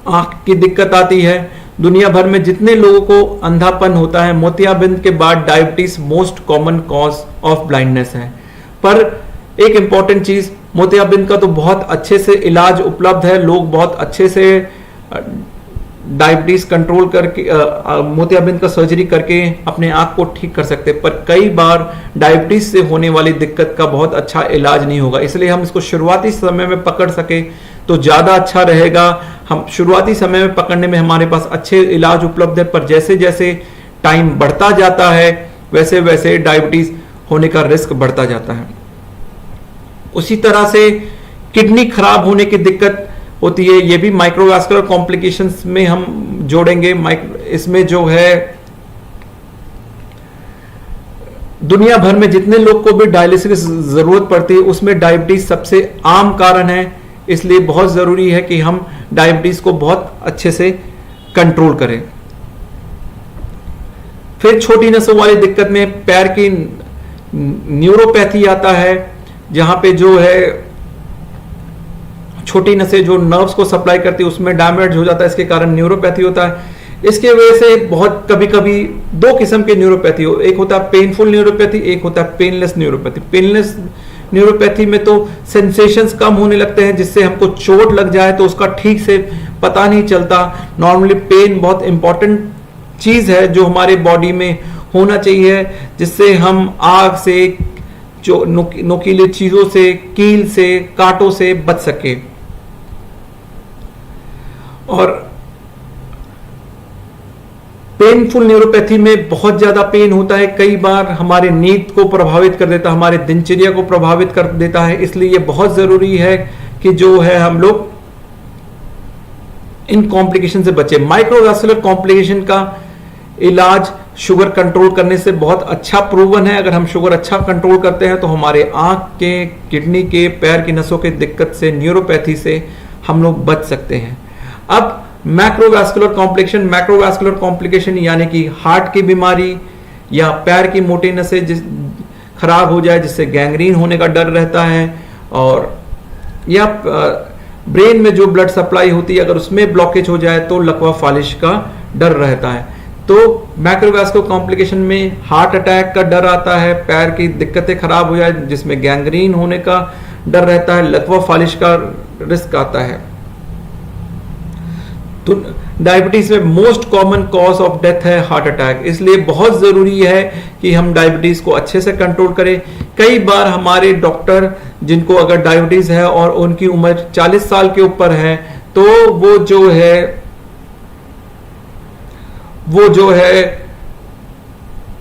आंख की दिक्कत आती है, दुनिया भर में जितने लोगों को अंधापन होता है, मोतियाबिंद के बाद diabetes most common cause of blindness है। पर एक इंपॉर्टेंट चीज, मोतियाबिंद का तो बहुत अच्छे से इलाज उपलब्ध है, लोग बहुत अच्छे से डायबिटीज कंट्रोल करके मोतियाबिंद का सर्जरी करके अपने आंख को ठीक कर सकते हैं। पर कई बार डायबिटीज से होने वाली दिक्कत का बहुत अच्छा इलाज नहीं होगा, इसलिए हम इसको शुरुआती समय में पकड़ सके तो ज्यादा अच्छा रहेगा। हम शुरुआती समय में पकड़ने में हमारे पास अच्छे इलाज उपलब्ध है, पर जैसे जैसे टाइम बढ़ता जाता है वैसे वैसे डायबिटीज होने का रिस्क बढ़ता जाता है। उसी तरह से किडनी खराब होने की दिक्कत होती है, ये भी माइक्रोवास्कुलर कॉम्प्लिकेशंस में हम जोड़ेंगे। इसमें जो है दुनिया भर में जितने लोग को भी डायलिसिस की जरूरत पड़ती है उसमें डायबिटीज सबसे आम कारण है, इसलिए बहुत जरूरी है कि हम डायबिटीज को बहुत अच्छे से कंट्रोल करें। फिर छोटी नसों वाली दिक्कत में पैर की न्यूरोपैथी आता है, जहां पे जो है छोटी नसें जो नर्व्स को सप्लाई करती है उसमें डैमेज हो जाता है, इसके कारण न्यूरोपैथी होता है। इसके वजह से बहुत कभी कभी दो किस्म के न्यूरोपैथी हो, एक होता है पेनफुल न्यूरोपैथी, एक होता है पेनलेस न्यूरोपैथी। पेनलेस न्यूरोपैथी में तो सेंसेशंस कम होने लगते हैं, जिससे हमको चोट लग जाए तो उसका ठीक से पता नहीं चलता। नॉर्मली पेन बहुत इंपॉर्टेंट चीज है जो हमारे बॉडी में होना चाहिए, जिससे हम आग से, जो नुकीली चीजों से, कील से, कांटों से बच सके। और पेनफुल न्यूरोपैथी में बहुत ज्यादा पेन होता है, कई बार हमारे नींद को प्रभावित कर देता है, हमारे दिनचर्या को प्रभावित कर देता है, इसलिए यह बहुत जरूरी है कि जो है हम लोग इन कॉम्प्लिकेशन से बचे। माइक्रोवास्कुलर कॉम्प्लिकेशन का इलाज शुगर कंट्रोल करने से बहुत अच्छा प्रूवन है। अगर हम शुगर अच्छा कंट्रोल करते हैं तो हमारे आंख के, किडनी के, पैर की नसों के दिक्कत से, न्यूरोपैथी से हम लोग बच सकते हैं। अब मैक्रोवास्कुलर कॉम्प्लिकेशन यानी कि हार्ट की बीमारी या पैर की मोटी नसें खराब हो जाए जिससे गैंग्रीन होने का डर रहता है, और या ब्रेन में जो ब्लड सप्लाई होती है अगर उसमें ब्लॉकेज हो जाए तो लकवा फालिश का डर रहता है। तो मैक्रोवास्कुलर कॉम्प्लिकेशन में हार्ट अटैक का डर आता है, पैर की दिक्कतें खराब हो जाए जिसमें गैंग्रीन होने का डर रहता है, लकवा फालिश का रिस्क आता है। तो डायबिटीज में most common cause of death है हार्ट अटैक, इसलिए बहुत जरूरी है कि हम डायबिटीज को अच्छे से कंट्रोल करें। कई बार हमारे डॉक्टर जिनको अगर डायबिटीज है और उनकी उम्र 40 साल के ऊपर है तो वो जो है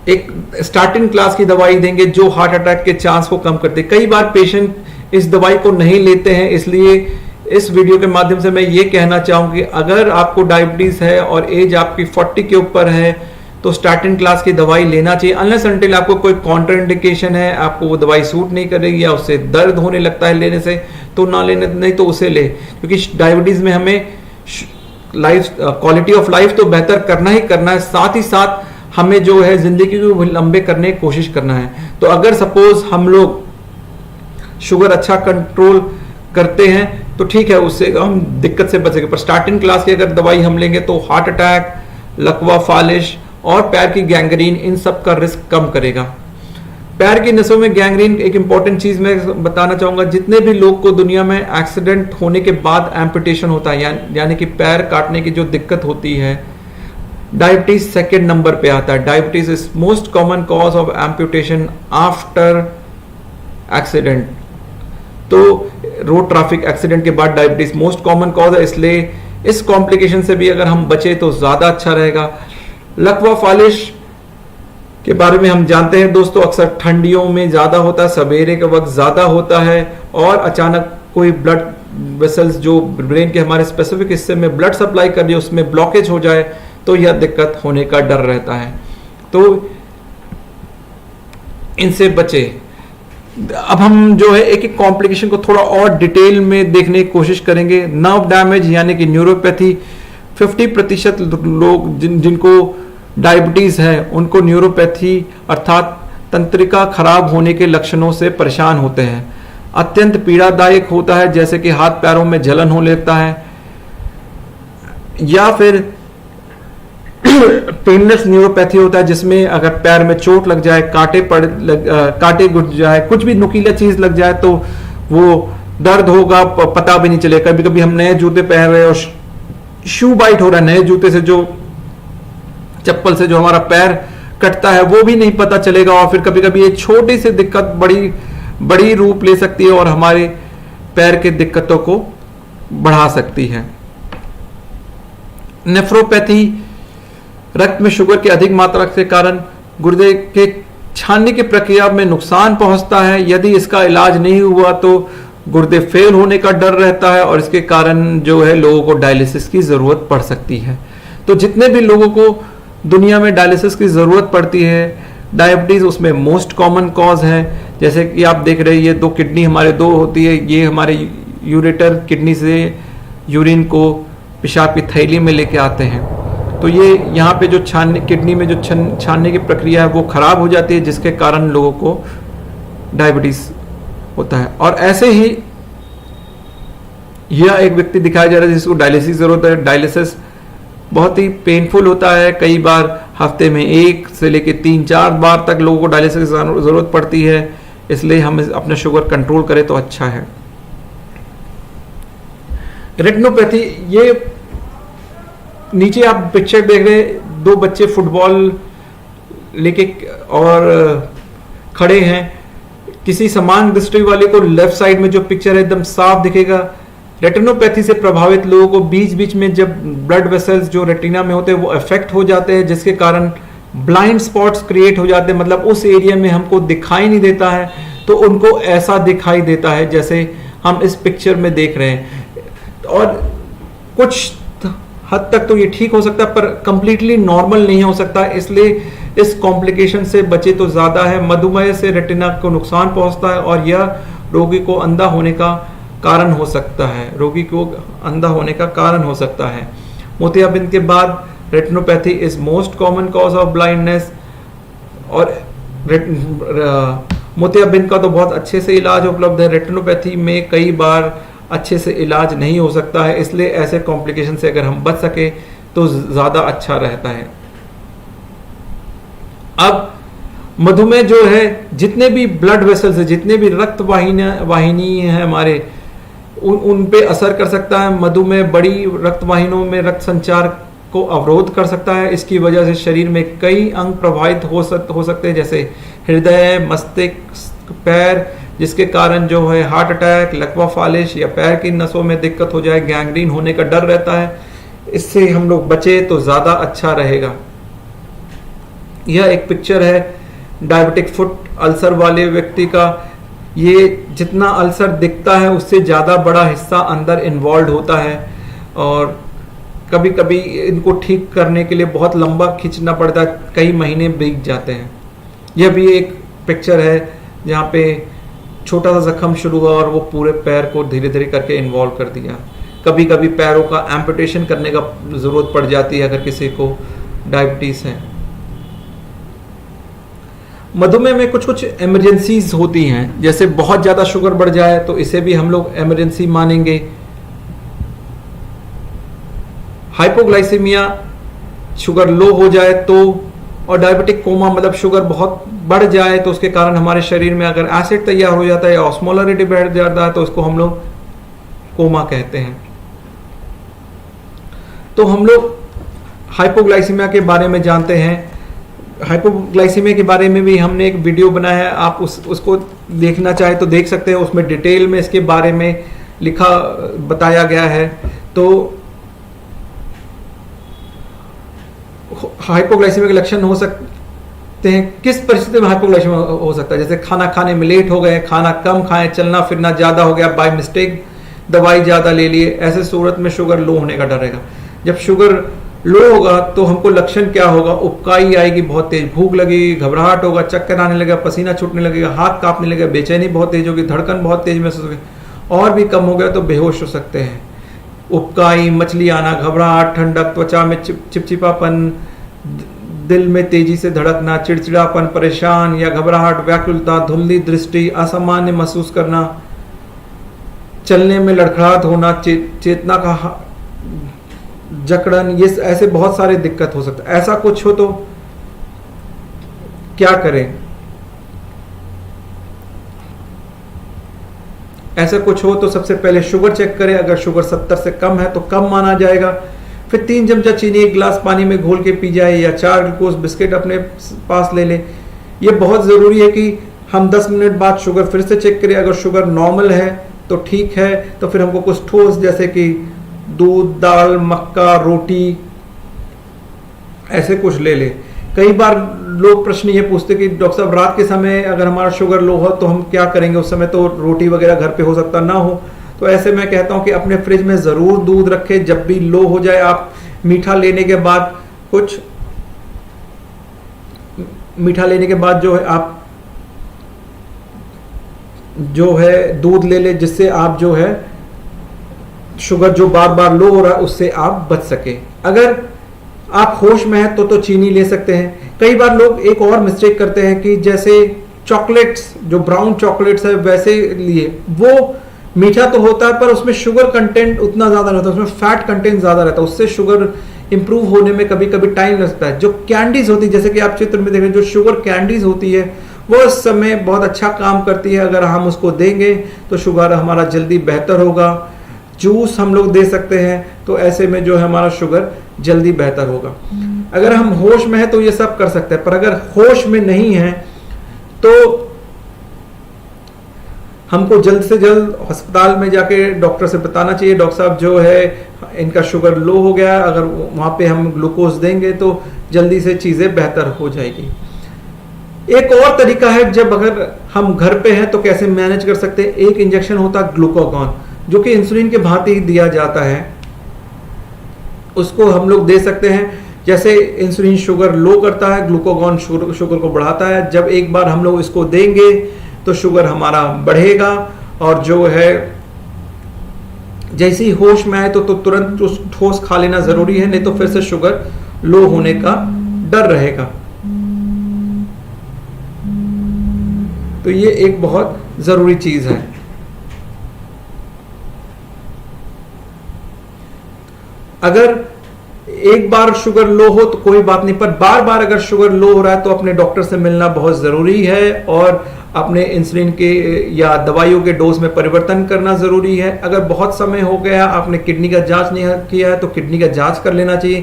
एक स्टार्टिंग क्लास की दवाई देंगे जो हार्ट अटैक के चांस को कम करते। कई बार पेशेंट इस दवाई को नहीं लेते हैं, इसलिए इस वीडियो के माध्यम से मैं ये कहना चाहूंगा कि अगर आपको डायबिटीज है और एज आपकी 40 के ऊपर है तो स्टार्टिंग क्लास की दवाई लेना चाहिए। अनलेस अनटिल आपको कोई कॉन्ट्राइंडिकेशन है, आपको वो दवाई सूट नहीं करेगी या उससे दर्द होने लगता है लेने से, तो ना लेने, नहीं तो उसे ले, क्योंकि डायबिटीज में हमें लाइफ, क्वालिटी ऑफ लाइफ तो बेहतर करना ही करना है, साथ ही साथ हमें जो है जिंदगी को लंबे करने की कोशिश करना है। तो अगर सपोज हम लोग शुगर अच्छा कंट्रोल करते हैं तो ठीक है, उससे हम दिक्कत से बचेंगे। पर स्टार्टिंग क्लास की अगर दवाई हम लेंगे तो हार्ट अटैक, लकवा फालिश और पैर की गैंग्रीन, इन सब का रिस्क कम करेगा। पैर की नसों में गैंग्रीन एक इंपॉर्टेंट चीज मैं बताना चाहूंगा, जितने भी लोग को दुनिया में एक्सीडेंट होने के बाद एम्पुटेशन होता है यानी कि पैर काटने की जो दिक्कत होती है, डायबिटीज सेकेंड नंबर पे आता है। Diabetes is most common cause of amputation after accident. तो रोड ट्रैफिक एक्सीडेंट के बाद डायबिटीज मोस्ट कॉमन कॉज है, इसलिए इस कॉम्प्लिकेशन से भी अगर हम बचे तो ज्यादा अच्छा रहेगा। लकवा फालिश के बारे में हम जानते हैं दोस्तों, अक्सर ठंडियों में ज्यादा होता है, सवेरे के वक्त ज्यादा होता है, और अचानक कोई ब्लड वेसल्स जो ब्रेन के हमारे स्पेसिफिक हिस्से में ब्लड सप्लाई कर रही है उसमें ब्लॉकेज हो जाए तो यह दिक्कत होने का डर रहता है। तो इनसे बचे। अब हम जो है एक एक कॉम्प्लिकेशन को थोड़ा और डिटेल में देखने की कोशिश करेंगे। नर्व डैमेज यानी कि न्यूरोपैथी, 50% लोग जिनको डायबिटीज है उनको न्यूरोपैथी अर्थात तंत्रिका खराब होने के लक्षणों से परेशान होते हैं। अत्यंत पीड़ादायक होता है, जैसे कि हाथ पैरों में जलन होने लगता है, या फिर पेनलेस न्यूरोपैथी होता है, जिसमें अगर पैर में चोट लग जाए, कांटे घुस जाए, कुछ भी नुकीला चीज लग जाए तो वो दर्द होगा, पता भी नहीं चलेगा। कभी कभी हम नए जूते पहन रहे हैं और शू बाइट हो रहा है, नए जूते से, जो चप्पल से जो हमारा पैर कटता है, वो भी नहीं पता चलेगा। और फिर कभी कभी ये छोटी सी दिक्कत बड़ी बड़ी रूप ले सकती है और हमारे पैर के दिक्कतों को बढ़ा सकती है। नेफ्रोपैथी रक्त में शुगर की अधिक मात्रा के कारण गुर्दे के छानने की प्रक्रिया में नुकसान पहुंचता है। यदि इसका इलाज नहीं हुआ तो गुर्दे फेल होने का डर रहता है और इसके कारण जो है लोगों को डायलिसिस की जरूरत पड़ सकती है। तो जितने भी लोगों को दुनिया में डायलिसिस की जरूरत पड़ती है, डायबिटीज उसमें मोस्ट कॉमन कॉज है। जैसे कि आप देख रहे हैं, ये दो किडनी हमारे दो होती है, ये हमारे यूरेटर किडनी से यूरिन को पेशाब की थैली में लेके आते हैं। तो ये यहाँ पे जो किडनी में जो छानने की प्रक्रिया है वो खराब हो जाती है, जिसके कारण लोगों को डायबिटीज होता है। और ऐसे ही यह एक व्यक्ति दिखाया जा रहा है जिसको डायलिसिस जरूरत है। डायलिसिस बहुत ही पेनफुल होता है, कई बार हफ्ते में 1 से लेकर 3-4 बार तक लोगों को डायलिसिस की जरूरत पड़ती है। इसलिए हम अपना शुगर कंट्रोल करें तो अच्छा है। रेटिनोपैथी, ये नीचे आप पिक्चर देख रहे हैं, 2 बच्चे फुटबॉल लेके और खड़े हैं। किसी समान दृष्टि वाले को लेफ्ट साइड में जो पिक्चर है एकदम साफ दिखेगा। रेटिनोपैथी से प्रभावित लोगों को बीच बीच में जब ब्लड वेसल्स जो रेटिना में होते हैं वो अफेक्ट हो जाते हैं, जिसके कारण ब्लाइंड स्पॉट्स क्रिएट हो जाते हैं। मतलब उस एरिया में हमको दिखाई नहीं देता है, तो उनको ऐसा दिखाई देता है जैसे हम इस पिक्चर में देख रहे हैं। और कुछ हद तक तो ये ठीक हो सकता है, पर कंप्लीटली नॉर्मल नहीं हो सकता। इसलिए इस कॉम्प्लिकेशन से बचे तो ज्यादा है। मधुमेह से रेटिना को नुकसान पहुंचता है और यह रोगी को अंधा होने का कारण हो सकता है, रोगी को अंधा होने का कारण हो सकता है। मोतियाबिंद के बाद retinopathy is most common cause of blindness. और मोतियाबिंद का तो बहुत अच्छे से इलाज उपलब्ध है। रेटिनोपैथी में कई बार अच्छे से इलाज नहीं हो सकता है, इसलिए ऐसे कॉम्प्लिकेशन से अगर हम बच सके तो ज्यादा अच्छा रहता है। अब मधुमेह जो है, जितने भी ब्लड वेसल्स है, जितने भी रक्त वाहिनी है हमारे, उन पे असर कर सकता है। मधुमेह बड़ी रक्त वाहिनियों में रक्त संचार को अवरोध कर सकता है। इसकी वजह से शरीर में कई अंग प्रभावित हो सकते हैं, जैसे हृदय, मस्तिष्क, पैर, जिसके कारण जो है हार्ट अटैक, लकवा फालिश या पैर की नसों में दिक्कत हो जाए, गैंग्रीन होने का डर रहता है। इससे हम लोग बचे तो ज्यादा अच्छा रहेगा। यह एक पिक्चर है डायबिटिक फुट अल्सर वाले व्यक्ति का। ये जितना अल्सर दिखता है उससे ज़्यादा बड़ा हिस्सा अंदर इन्वॉल्व होता है और कभी कभी इनको ठीक करने के लिए बहुत लंबा खींचना पड़ता है, कई महीने बीत जाते हैं। यह भी एक पिक्चर है जहाँ पे छोटा सा जख्म शुरू हुआ और वो पूरे पैर को धीरे धीरे करके इन्वॉल्व कर दिया। कभी कभी पैरों का एम्पुटेशन करने का ज़रूरत पड़ जाती है अगर किसी को डायबिटीज़ है। मधुमेह में कुछ कुछ इमरजेंसीज होती हैं, जैसे बहुत ज़्यादा शुगर बढ़ जाए तो इसे भी हम लोग इमरजेंसी मानेंगे। हाइपोग्लाइसीमिया, शुगर लो हो जाए तो, और डायबिटिक कोमा मतलब शुगर बहुत बढ़ जाए तो उसके कारण हमारे शरीर में अगर एसिड तैयार हो जाता है या ऑस्मोलरिटी बढ़ जाता है तो उसको हम लोग कोमा कहते हैं। तो हम लोग हाइपोग्लाइसीमिया के बारे में जानते हैं। हाइपोग्लाइसीमिया के बारे में भी हमने एक वीडियो बनाया है, आप उसको देखना चाहे तो देख सकते हैं। उसमें डिटेल में इसके बारे में बताया गया है। तो हाइपोग्लाइसीमिया के लक्षण हो सकते हैं, किस परिस्थिति में हाइपोग्लाइसीमिया हो सकता है, जैसे खाना खाने में लेट हो गए, खाना कम खाएं, चलना फिरना ज़्यादा हो गया, बाय मिस्टेक दवाई ज़्यादा ले लिए, ऐसे सूरत में शुगर लो होने का डर रहेगा। जब शुगर लो होगा तो हमको लक्षण क्या होगा, उबकाई आएगी, बहुत तेज भूख लगेगी, घबराहट होगा, चक्कर आने लगेगा, पसीना छूटने लगेगा, हाथ कांपने लगेगा, बेचैनी बहुत तेज होगी, धड़कन बहुत तेज महसूस होगी, और भी कम हो गया तो बेहोश हो सकते हैं। उबकाई, मछली आना, घबराहट, ठंडक, त्वचा में चिपचिपापन, दिल में तेजी से धड़कना, चिड़चिड़ापन, परेशान या घबराहट, व्याकुलता, धुंधली दृष्टि, असामान्य महसूस करना, चलने में लड़खड़ाहट होना, चेतना का जकड़न, ये ऐसे बहुत सारे दिक्कत हो सकता है। ऐसा कुछ हो तो क्या करें? ऐसा कुछ हो तो सबसे पहले शुगर चेक करें। अगर शुगर 70 से कम है तो कम माना जाएगा। फिर 3 चमचा चीनी 1 गिलास पानी में घोल के पी जाए, या 4 ग्लूकोज बिस्किट अपने पास ले लें। ये बहुत ज़रूरी है कि हम 10 मिनट बाद शुगर फिर से चेक करें। अगर शुगर नॉर्मल है तो ठीक है, तो फिर हमको कुछ ठोस जैसे कि दूध, दाल, मक्का, रोटी, ऐसे कुछ ले लें। कई बार लोग प्रश्न ये पूछते कि डॉक्टर साहब रात के समय अगर हमारा शुगर लो हो तो हम क्या करेंगे? उस समय तो रोटी वगैरह घर पे हो सकता ना हो। तो ऐसे मैं कहता हूं कि अपने फ्रिज में ज़रूर दूध रखें। जब भी लो हो जाए, आप मीठा लेने के बाद जो है आप जो है दूध ले ले, जिससे आप जो है शुगर जो बार बार लो हो रहा है उससे आप बच सके। अगर आप होश में हैं तो चीनी ले सकते हैं। कई बार लोग एक और मिस्टेक करते हैं कि जैसे चॉकलेट्स, जो ब्राउन चॉकलेट्स है वैसे लिए, वो मीठा तो होता है पर उसमें शुगर कंटेंट उतना ज्यादा नहीं होता, उसमें फैट कंटेंट ज्यादा रहता है, उससे शुगर इंप्रूव होने में कभी कभी टाइम लगता है। जो कैंडीज होती है, जैसे कि आप चित्र में देख रहे हैं, जो शुगर कैंडीज होती है वो इस समय बहुत अच्छा काम करती है। अगर हम उसको देंगे तो शुगर हमारा जल्दी बेहतर होगा। जूस हम लोग दे सकते हैं, तो ऐसे में जो है हमारा शुगर जल्दी बेहतर होगा। अगर हम होश में हैं तो ये सब कर सकते हैं, पर अगर होश में नहीं है तो हमको जल्द से जल्द अस्पताल में जाके डॉक्टर से बताना चाहिए, डॉक्टर साहब जो है इनका शुगर लो हो गया। अगर वहां पे हम ग्लूकोज देंगे तो जल्दी से चीजें बेहतर हो जाएगी। एक और तरीका है, जब अगर हम घर पे हैं तो कैसे मैनेज कर सकते हैं। एक इंजेक्शन होता है ग्लूकागॉन, जो कि इंसुलिन के भांति ही दिया जाता है। उसको हम लोग दे सकते हैं। जैसे इंसुलिन शुगर लो करता है, ग्लूकागॉन शुगर को बढ़ाता है। जब एक बार हम लोग इसको देंगे तो शुगर हमारा बढ़ेगा, और जो है जैसे ही होश में आए तो तुरंत उस ठोस खा लेना जरूरी है, नहीं तो फिर से शुगर लो होने का डर रहेगा। तो ये एक बहुत जरूरी चीज है। अगर एक बार शुगर लो हो तो कोई बात नहीं, पर बार बार अगर शुगर लो हो रहा है तो अपने डॉक्टर से मिलना बहुत जरूरी है, और अपने इंसुलिन के या दवाइयों के डोज में परिवर्तन करना जरूरी है। अगर बहुत समय हो गया, आपने किडनी का जांच नहीं किया है तो किडनी का जांच कर लेना चाहिए।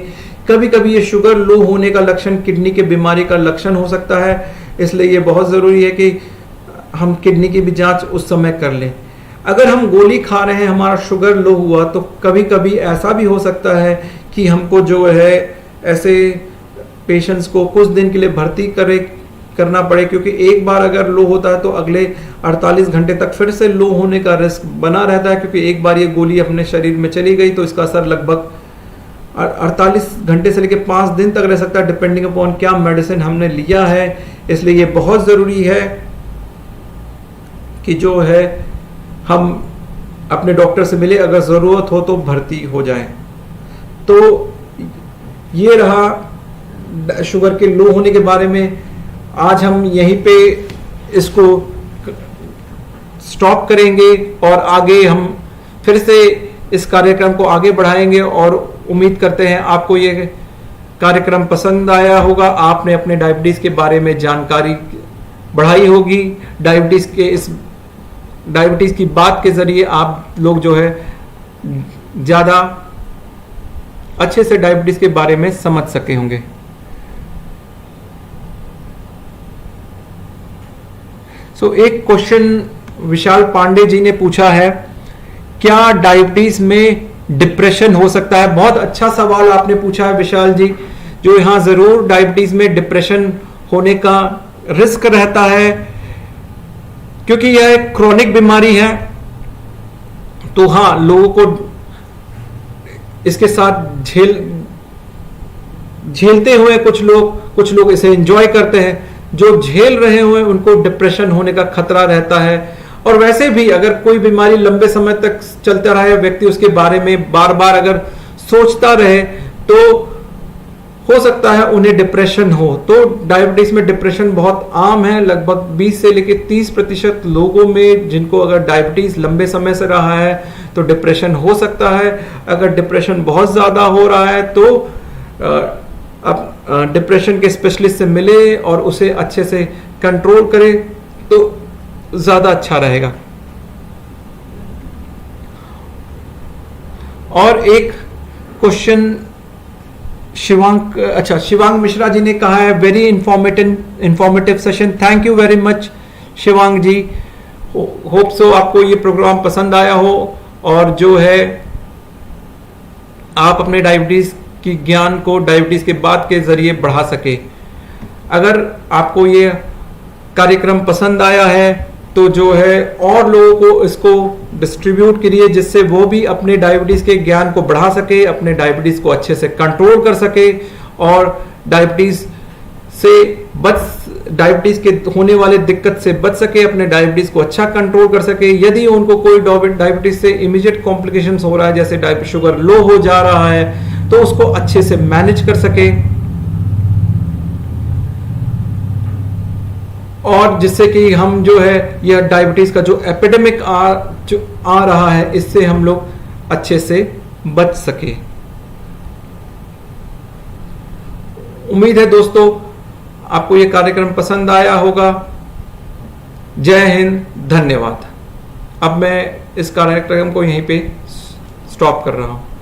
कभी कभी ये शुगर लो होने का लक्षण किडनी के बीमारी का लक्षण हो सकता है, इसलिए ये बहुत जरूरी है कि हम किडनी की भी जांच उस समय कर लें। अगर हम गोली खा रहे हैं, हमारा शुगर लो हुआ, तो कभी कभी ऐसा भी हो सकता है कि हमको जो है ऐसे पेशेंट्स को कुछ दिन के लिए भर्ती करना पड़े, क्योंकि एक बार अगर लो होता है तो अगले 48 घंटे तक फिर से लो होने का रिस्क बना रहता है, क्योंकि एक बार ये गोली अपने शरीर में चली गई तो इसका असर लगभग 48 घंटे से लेकर 5 दिन तक रह सकता है, डिपेंडिंग अपॉन क्या मेडिसिन हमने लिया है। इसलिए ये बहुत ज़रूरी है कि जो है हम अपने डॉक्टर से मिले, अगर ज़रूरत हो तो भर्ती हो जाएं। तो ये रहा शुगर के लो होने के बारे में। आज हम यहीं पे इसको स्टॉप करेंगे और आगे हम फिर से इस कार्यक्रम को आगे बढ़ाएंगे, और उम्मीद करते हैं आपको ये कार्यक्रम पसंद आया होगा। आपने अपने डायबिटीज़ के बारे में जानकारी बढ़ाई होगी। डायबिटीज़ की बात के ज़रिए आप लोग जो है ज़्यादा अच्छे से डायबिटीज़ के बारे में समझ सके होंगे। एक क्वेश्चन विशाल पांडे जी ने पूछा है, क्या डायबिटीज में डिप्रेशन हो सकता है? बहुत अच्छा सवाल आपने पूछा है विशाल जी। जो यहाँ जरूर डायबिटीज में डिप्रेशन होने का रिस्क रहता है, क्योंकि यह एक क्रोनिक बीमारी है। तो हाँ, लोगों को इसके साथ झेलते हुए कुछ लोग इसे एंजॉय करते हैं। जो झेल रहे हुए उनको डिप्रेशन होने का खतरा रहता है। और वैसे भी अगर कोई बीमारी लंबे समय तक चलता रहे, व्यक्ति उसके बारे में बार बार अगर सोचता रहे, तो हो सकता है उन्हें डिप्रेशन हो। तो डायबिटीज में डिप्रेशन बहुत आम है, लगभग 20 से लेकर 30% लोगों में जिनको अगर डायबिटीज लंबे समय से रहा है तो डिप्रेशन हो सकता है। अगर डिप्रेशन बहुत ज्यादा हो रहा है तो अब डिप्रेशन के स्पेशलिस्ट से मिले और उसे अच्छे से कंट्रोल करे तो ज्यादा अच्छा रहेगा। और एक क्वेश्चन शिवांग मिश्रा जी ने कहा है, very informative session, thank you very much Shivang ji. Hope so आपको ये प्रोग्राम पसंद आया हो और जो है आप अपने डायबिटीज की ज्ञान को डायबिटीज के बाद के जरिए बढ़ा सके। अगर आपको ये कार्यक्रम पसंद आया है तो जो है और लोगों को इसको डिस्ट्रीब्यूट करिए, जिससे वो भी अपने डायबिटीज के ज्ञान को बढ़ा सके, अपने डायबिटीज को अच्छे से कंट्रोल कर सके और डायबिटीज के होने वाले दिक्कत से बच सके, अपने डायबिटीज को अच्छा कंट्रोल कर सके। यदि उनको कोई डायबिटीज से इमीडिएट कॉम्प्लिकेशंस हो रहा है, जैसे डायबिटीज शुगर लो हो जा रहा है, तो उसको अच्छे से मैनेज कर सके और जिससे कि हम जो है यह डायबिटीज का जो एपिडेमिक आ रहा है इससे हम लोग अच्छे से बच सके। उम्मीद है दोस्तों आपको यह कार्यक्रम पसंद आया होगा। जय हिंद, धन्यवाद। अब मैं इस कार्यक्रम को यहीं पे स्टॉप कर रहा हूं।